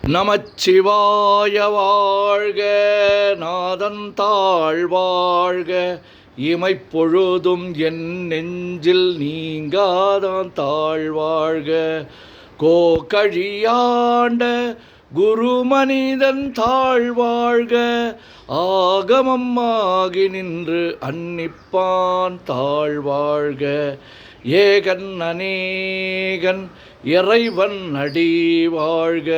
நமச்சிவாய வாழ்க, நாதன் தாழ் வாழ்க, இமைப்பொழுதும் என் நெஞ்சில் நீங்காதான் தாழ்வாழ்க. கோகழியாண்ட குருமனிதன் தாழ்வாழ்க, ஆகமம் ஆகி நின்று அன்னிப்பான் தாழ்வாழ்க. ஏகன் அநேகன் இறைவன் அடி வாழ்க,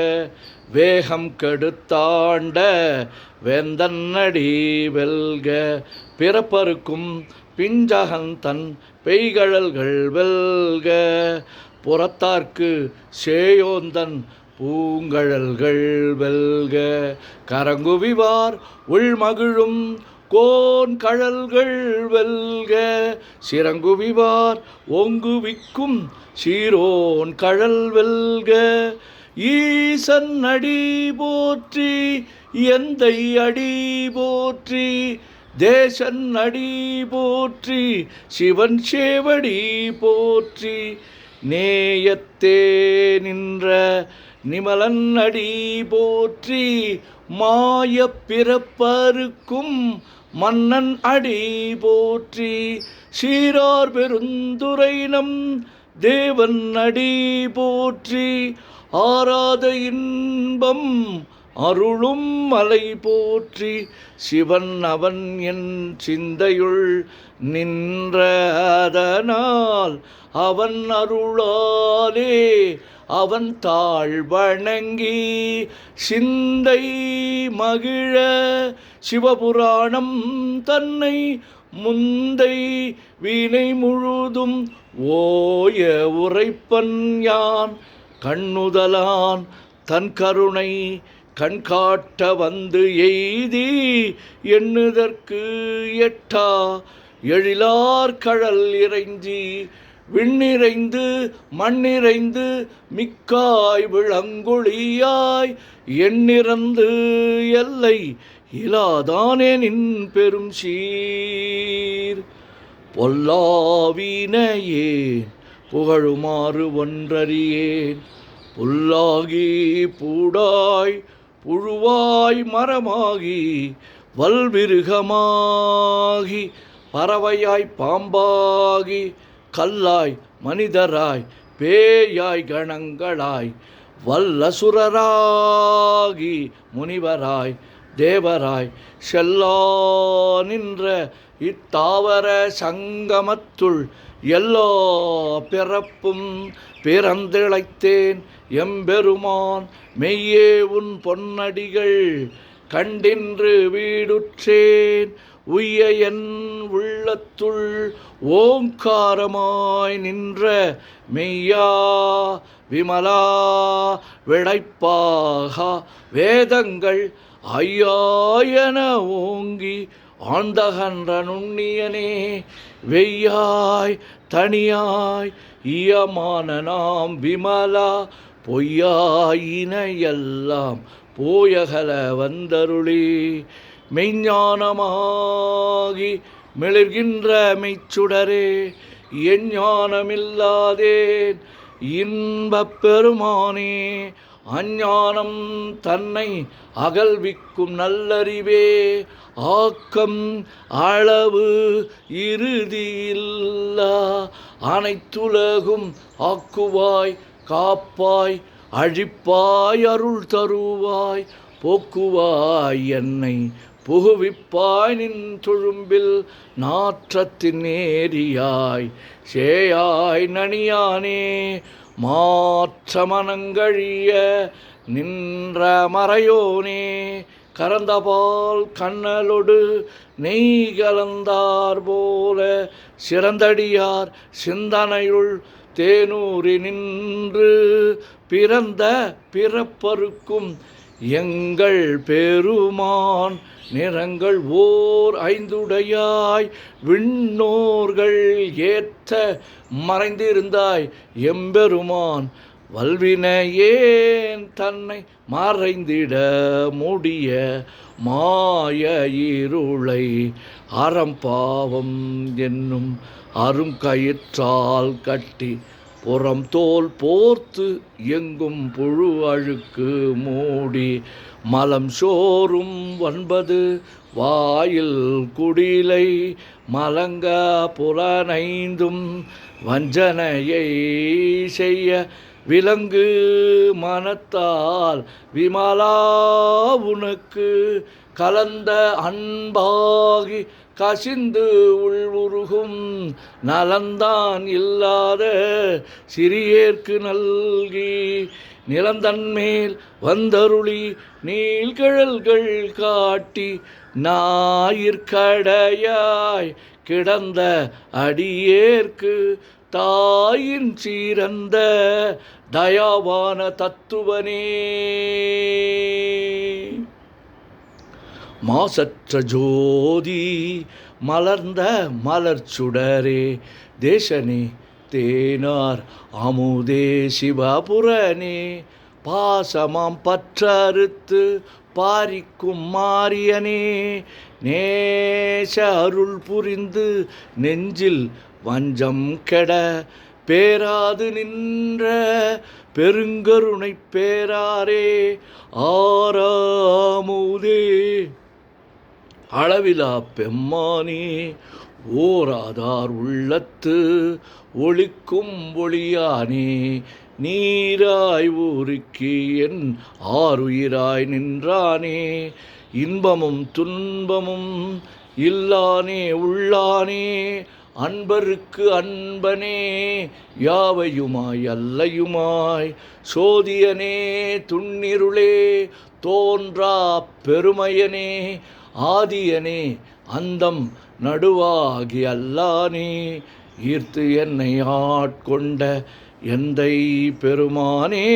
வேகம் கெடுத்தாண்ட வேந்தன் அடி வெல்க. பிறப்பருக்கும் பிஞ்சகன் தன் பெய்கழல்கள் வெல்க, புறத்தார்க்கு சேயோந்தன் பூங்கழல்கள் வெல்க. கரங்குவிவார் உள்மகிழும் கோன் கழல்கள் வெல்க, சிறங்குவிவார் ஓங்குவிக்கும் சீரோன் கழல் வெல்க. ஈசன் அடி போற்றி, எந்தை அடி போற்றி, தேசன் அடி போற்றி, சிவன் சேவடி போற்றி. நேயத்தே நின்ற நிமலன் அடி போற்றி, மாயப் பிறப்பருக்கும் மன்னன் அடி போற்றி. சீரார் பெருந்துரைனம் தேவன் அடி போற்றி, ஆராத இன்பம் அருளும் மலை போற்றி. சிவன் அவன் என் சிந்தையுள் நின்ற அதனால், அவன் அருளாலே அவன் தாழ் வணங்கி சிந்தை மகிழ சிவபுராணம் தன்னை முந்தை வீணை முழுதும் ஓய உரைப்பன் யான். கண்ணுதலான் தன் கருணை கண்காட்ட வந்து எய்தி, எண்ணுதற்கு எட்டா எழிலார் கழல் இறைஞ்சி, விண்ணிறைந்து மண்ணிறைந்து மிக்காய் விளங்கொழியாய், எண்ணிறந்து எல்லை இலாதானே நின் பெரும் சீர். பொல்லாவினையேன் புகழுமாறு ஒன்றறியேன், புல்லாகி பூடாய் புழுவாய் மரமாகி வல்விருகமாகி பறவையாய் பாம்பாகி கல்லாய் மனிதராய் பேயாய் கணங்களாய் வல்லசுரராகி முனிவராய் தேவராய் செல்லா நின்ற இத்தாவர சங்கமத்துள் எல்லா பிறப்பும் பிறந்திழைத்தேன் எம்பெருமான். மெய்யே உன் பொன்னடிகள் கண்டின்று வீடுற்றேன், உய்ய என் உள்ளத்துள் ஓங்காரமாய் நின்ற மெய்யா விமலா விடைப்பாகா வேதங்கள் ஐயாயன ஓங்கி ஆழ்ந்தகன்ற நுண்ணியனே. வெய்யாய் தனியாய் ஈயமான நாம் விமலா, பொய்யாயினையெல்லாம் போயகல வந்தருளி. மெய்ஞானமாகி மிளிர்கின்ற மெய்ச்சுடரே, எஞ்ஞானமில்லாதேன் இன்பப் பெருமானே. அஞ்ஞானம் தன்னை அகல்விக்கும் நல்லறிவே, ஆக்கம் அளவு இறுதியில்லா அனைத்துலகும் ஆக்குவாய் காப்பாய் அழிப்பாய் அருள் தருவாய் போக்குவாய் என்னை புகுவிப்பாய். நின் தொழும்பில் நாற்றத்தின் நேரியாய் சேயாய் நனியானே, மாற்ற மனங்கழிய நின்ற மறையோனே. கரந்தபால் கண்ணலொடு நெய் கலந்தார் போல, சிறந்தடியார் சிந்தனையுள் தேனூரி நின்று பிறந்த பிறப்பருக்கும் எங்கள் பெருமான். நிறங்கள் ஓர் ஐந்துடையாய் விண்ணோர்கள் ஏற்ற மறைந்திருந்தாய் எம்பெருமான். வல்வினையேன் தன்னை மறைந்திட முடிய மாய இருளை அறம்பாவம் என்னும் அருங்கயிற்றால் கட்டி புறம் தோல் போர்த்து எங்கும் புழு அழுக்கு மூடி மலம் சோறும் 9 வாயில் குடிலை மலங்க புலனைந்தும் வஞ்சனையை செய்ய விலங்கு மனத்தால் விமலா உனக்கு கலந்த அன்பாகி கசிந்து உள்வுருகும் நலந்தான் இல்லாத சிறியேற்கு நல்கி நிலந்தன்மேல் வந்தருளி நீள்கழல்கள் காட்டி ஞாயிற்கடையாய் கிடந்த அடியேற்கு தாயின் சீரந்த தயாவான தத்துவனே. மாசற்ற ஜோதி மலர்ந்த மலர்ச்சுடரே தேசனே தேனார் அமுதே சிவபுரனே பாசமாம் பற்றறுத்து பாரிக்கும் மாரியனே நேச அருள் புரிந்து நெஞ்சில் வஞ்சம் கெட பேராது நின்ற பெருங்கருணை பேராரே ஆறாமுதே அளவிலா பெம்மானே ஓராதார் உள்ளத்து ஒளிக்கும் ஒளியானே நீராய் ஊருக்கி என் ஆருயிராய் நின்றானே இன்பமும் துன்பமும் இல்லானே உள்ளானே அன்பருக்கு அன்பனே யாவையுமாய் அல்லையுமாய் சோதியனே துன்னிருளே தோன்றா பெருமையனே ஆதியனே அந்தம் நடுவாகி அல்லானே ஈர்த்து என்னை ஆட்கொண்ட எந்தை பெருமானே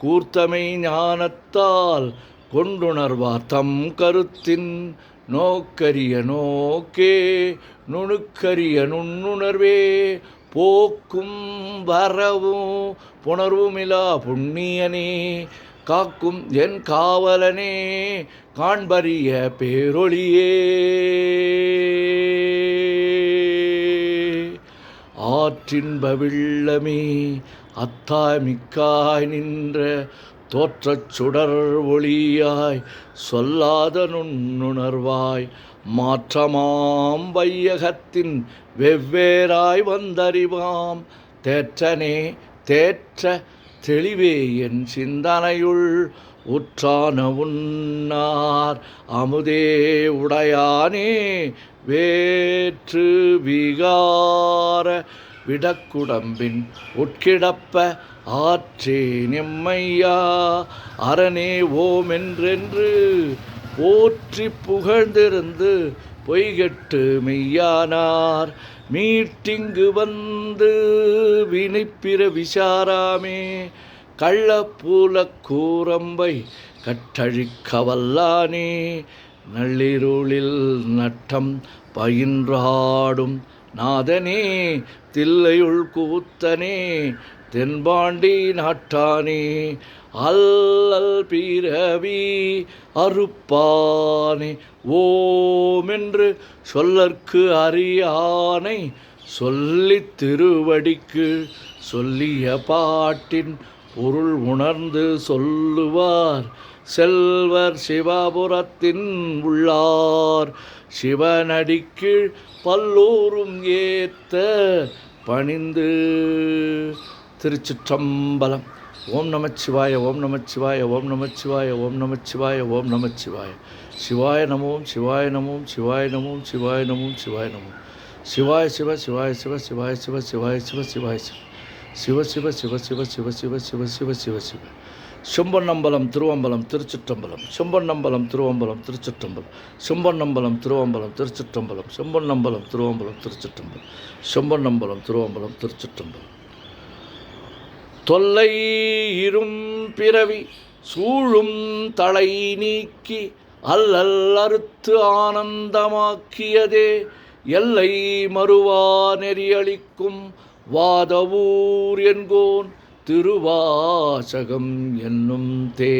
கூர்த்தமை ஞானத்தால் கொண்டுணர்வார் தம் கருத்தின் நோக்கரிய நோக்கே நுணுக்கரிய நுண்ணுணர்வே போக்கும் வரவும் புணர்வுமிலா புண்ணியனே காக்கும் என் காவலனே காண்பரிய பேரொளியே ஆற்றின்ப வெள்ளமே அத்தாமிக்காய் நின்ற தோற்றச் சுடர் ஒளியாய் சொல்லாத நுண்ணுணர்வாய் மாற்றமாம் வையகத்தின் வெவ்வேறாய் வந்தறிவாம் தேற்றனே தேற்ற தெளிவே என் சிந்தனையுள் உற்றான உன்னார் அமுதே உடையானே வேற்று விகார விடக்குடம்பின் உட்கிடப்ப ஆற்றே நெம்மையா அரணே ஓமென்றென்று போற்றி புகழ்ந்திருந்து பொய்கெட்டு மெய்யானார் மீட்டிங்கு வந்து வினைப்பிற விசாராமே கள்ளப்பூல கூரம்பை கட்டழிக்க வல்லானே நள்ளிருளில் நட்டம் பயின்றாடும் நாதனே தில்லையுள் கூத்தனே தென்பாண்டி நாட்டானே அல்லல் பிறவி அறுப்பானே ஓமென்று சொல்லற்கு அறியானை சொல்லித் திருவடிக்கு சொல்லிய பாட்டின் பொருள் உணர்ந்து சொல்லுவார் செல்வர் சிவபுரத்தின் உள்ளார் சிவனடிக்கீழ் பல்லோரும் ஏத்த பணிந்து. திருச்சிற்றம்பலம். ஓம் நமச்சிவாய ஓம் நமச்சிவாய ஓம் நமச்சிவாய ஓம் நமச்சிவாய ஓம் நமச்சிவாய சிவாய நமோம் சிவாய நமோம் சிவாய நமோம் சிவாய நமோம் சிவாய நமோம் சிவாய சிவ சிவாய சிவ சிவாய சிவ சிவாய சிவ சிவாய சிவ சிவ சிவ சிவ சிவ சிவ சிவ சிவ சிவ சிவ செம்பொன்னம்பலம் திருவம்பலம் திருச்சிற்றம்பலம் செம்பொன்னம்பலம் திருவம்பலம் திருச்சிற்றம்பலம் செம்பொன்னம்பலம் திருவம்பலம் திருச்சிற்றம்பலம் செம்பொன்னம்பலம் திருவம்பலம் திருச்சிற்றம்பலம் செம்பொன்னம்பலம் திருவம்பலம் திருச்சிற்றம்பலம். தொல்லை இரும் பிறவி சூழும் தலை நீக்கி அல்லல் அறுத்து ஆனந்தமாக்கியதே எல்லை மறுவா நெறியளிக்கும் வாதவூர் என்கோன் திருவாசகம் என்னும் தே.